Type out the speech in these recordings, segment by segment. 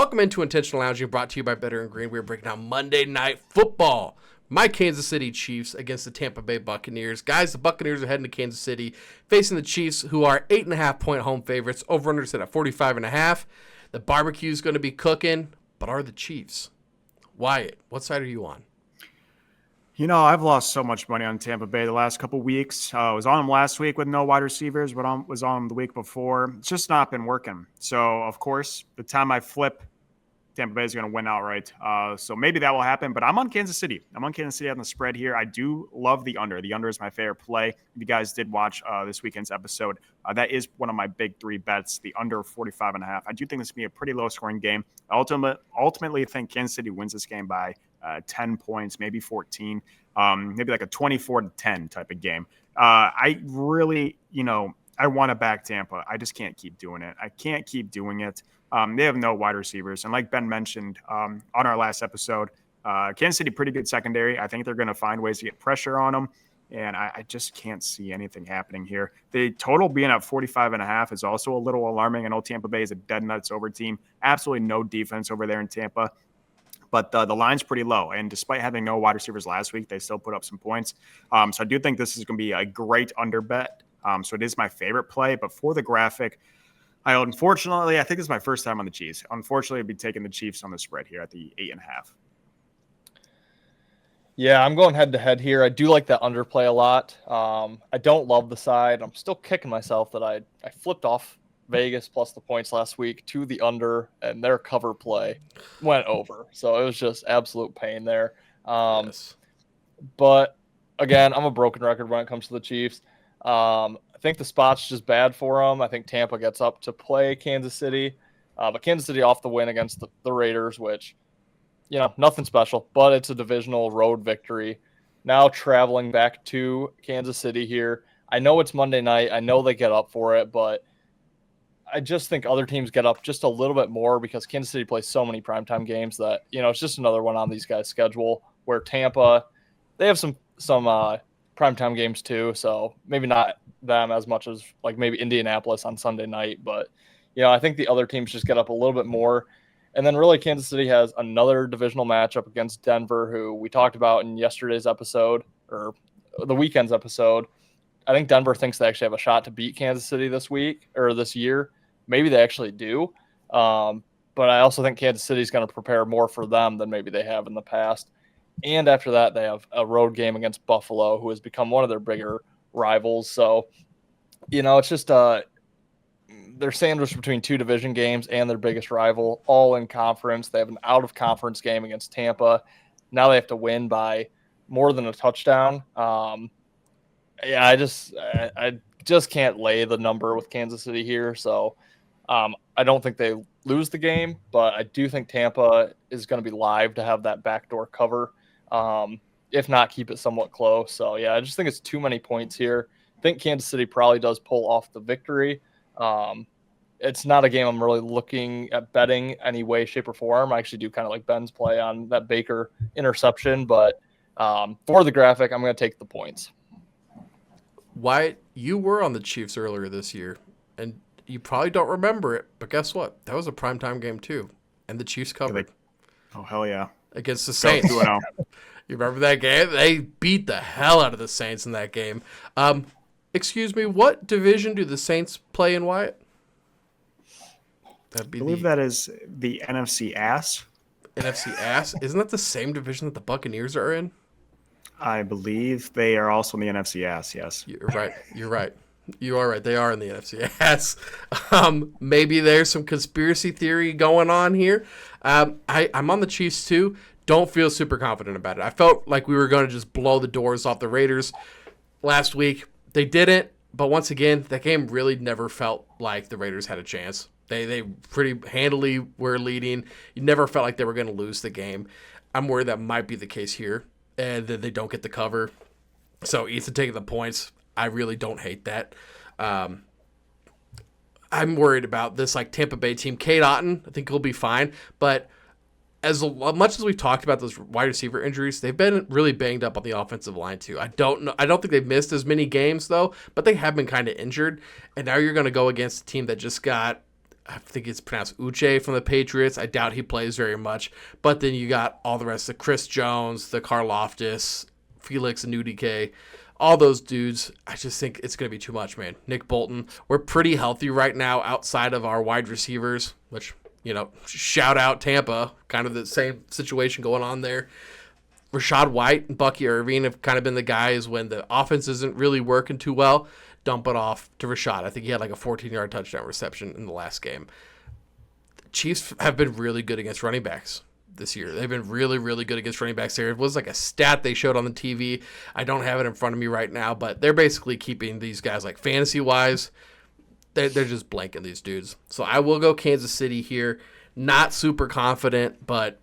Welcome into Intentional Lounging, brought to you by Better and Green. We're breaking down Monday Night Football. My Kansas City Chiefs against the Tampa Bay Buccaneers. Guys, the Buccaneers are heading to Kansas City, facing the Chiefs, who are 8.5-point home favorites. Over-under set at 45.5. The barbecue is going to be cooking, but are the Chiefs? Wyatt, what side are you on? You know, I've lost so much money on Tampa Bay the last couple weeks. I was on them last week with no wide receivers, but I was on them the week before. It's just not been working. So, of course, the time I flip, Tampa Bay is going to win outright. So maybe that will happen, but I'm on Kansas City. I'm on Kansas City on the spread here. I do love the under. The under is my favorite play. If you guys did watch this weekend's episode, that is one of my big three bets, the under 45.5. I do think this will be a pretty low-scoring game. I ultimately think Kansas City wins this game by 10 points, maybe 14, maybe like a 24-10 type of game. I really, I want to back Tampa. I just can't keep doing it. I can't keep doing it. They have no wide receivers. And like Ben mentioned on our last episode, Kansas City, pretty good secondary. I think they're going to find ways to get pressure on them. And I just can't see anything happening here. The total being at 45.5 is also a little alarming. I know Tampa Bay is a dead nuts over team. Absolutely no defense over there in Tampa. But the line's pretty low. And despite having no wide receivers last week, they still put up some points. So I do think this is going to be a great under bet. So it is my favorite play. But for the graphic, I think this is my first time on the Chiefs. Unfortunately, I'd be taking the Chiefs on the spread here at the 8.5. Yeah, I'm going head-to-head here. I do like that underplay a lot. I don't love the side. I'm still kicking myself that I flipped off Vegas plus the points last week to the under, and their cover play went over. So it was just absolute pain there. Yes. But, again, I'm a broken record when it comes to the Chiefs. I think the spot's just bad for them. I think Tampa gets up to play Kansas City. But Kansas City off the win against the Raiders, which – nothing special, but it's a divisional road victory. Now traveling back to Kansas City here. I know it's Monday night. I know they get up for it, but I just think other teams get up just a little bit more because Kansas City plays so many primetime games that, it's just another one on these guys' schedule where Tampa, they have some primetime games too, so maybe not them as much as like maybe Indianapolis on Sunday night, but, I think the other teams just get up a little bit more. And then really Kansas City has another divisional matchup against Denver, who we talked about in yesterday's episode or the weekend's episode. I think Denver thinks they actually have a shot to beat Kansas City this week or this year. Maybe they actually do. But I also think Kansas City is going to prepare more for them than maybe they have in the past. And after that, they have a road game against Buffalo, who has become one of their bigger rivals. So, it's just they're sandwiched between two division games and their biggest rival, all in conference. They have an out-of-conference game against Tampa. Now they have to win by more than a touchdown. I just can't lay the number with Kansas City here. So I don't think they lose the game, but I do think Tampa is going to be live to have that backdoor cover. If not, keep it somewhat close. So, yeah, I just think it's too many points here. I think Kansas City probably does pull off the victory. It's not a game I'm really looking at betting any way, shape, or form. I actually do kind of like Ben's play on that Baker interception, but for the graphic, I'm going to take the points. Wyatt, you were on the Chiefs earlier this year, and you probably don't remember it, but guess what? That was a primetime game too, and the Chiefs covered. Oh, hell yeah. Against the Saints. You remember that game? They beat the hell out of the Saints in that game. Excuse me, what division do the Saints play in, Wyatt? I believe that is the NFC ass. NFC ass? Isn't that the same division that the Buccaneers are in? I believe they are also in the NFC ass, yes. You're right. You are right. They are in the NFC ass. Maybe there's some conspiracy theory going on here. I'm on the Chiefs too. Don't feel super confident about it. I felt like we were going to just blow the doors off the Raiders last week. They didn't, but once again, that game really never felt like the Raiders had a chance. They pretty handily were leading. You never felt like they were going to lose the game. I'm worried that might be the case here, and that they don't get the cover. So Ethan taking the points, I really don't hate that. I'm worried about this Tampa Bay team. Cade Otton, I think he'll be fine, but as much as we've talked about those wide receiver injuries, they've been really banged up on the offensive line too. I don't think they've missed as many games though, but they have been kind of injured. And now you're going to go against a team that just got I think it's pronounced Uche from the Patriots. I doubt he plays very much. But then you got all the rest of Chris Jones, the Karlaftis, Felix Anudike, all those dudes. I just think it's going to be too much, man. Nick Bolton, we're pretty healthy right now outside of our wide receivers, which, shout out Tampa, kind of the same situation going on there. Rashad White and Bucky Irving have kind of been the guys when the offense isn't really working too well, dump it off to Rashad. I think he had like a 14-yard touchdown reception in the last game. The Chiefs have been really good against running backs this year. They've been really, really good against running backs there. It was like a stat they showed on the TV. I don't have it in front of me right now, but they're basically keeping these guys, like fantasy-wise, they're just blanking these dudes. So I will go Kansas City here. Not super confident, but,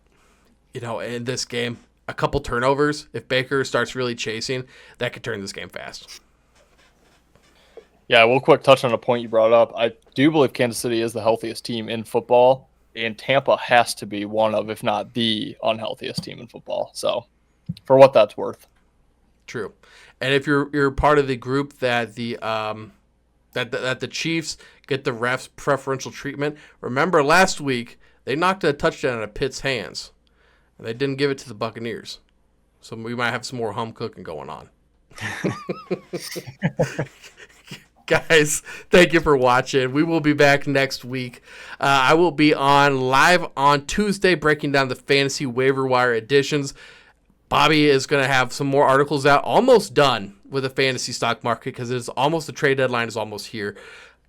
in this game, a couple turnovers, if Baker starts really chasing, that could turn this game fast. Yeah, we'll quick touch on a point you brought up. I do believe Kansas City is the healthiest team in football, and Tampa has to be one of, if not the unhealthiest team in football. So, for what that's worth. True. And if you're part of the group that the that the Chiefs get the refs preferential treatment, remember last week they knocked a touchdown out of Pitt's hands. And they didn't give it to the Buccaneers. So we might have some more home cooking going on. Guys, thank you for watching. We will be back next week. I will be live on Tuesday breaking down the fantasy waiver wire editions. Bobby is going to have some more articles out. Almost done with the fantasy stock market because the trade deadline is almost here.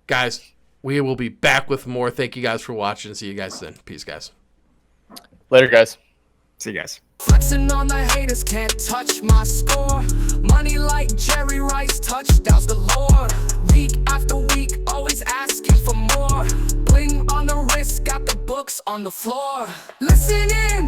Guys, we will be back with more. Thank you guys for watching. See you guys then. Peace, guys. Later, guys. See you guys. Flexing on the haters, can't touch my score. Money like Jerry Rice, touchdowns galore. Week after week, always asking for more. Bling on the wrist, got the books on the floor. Listen in,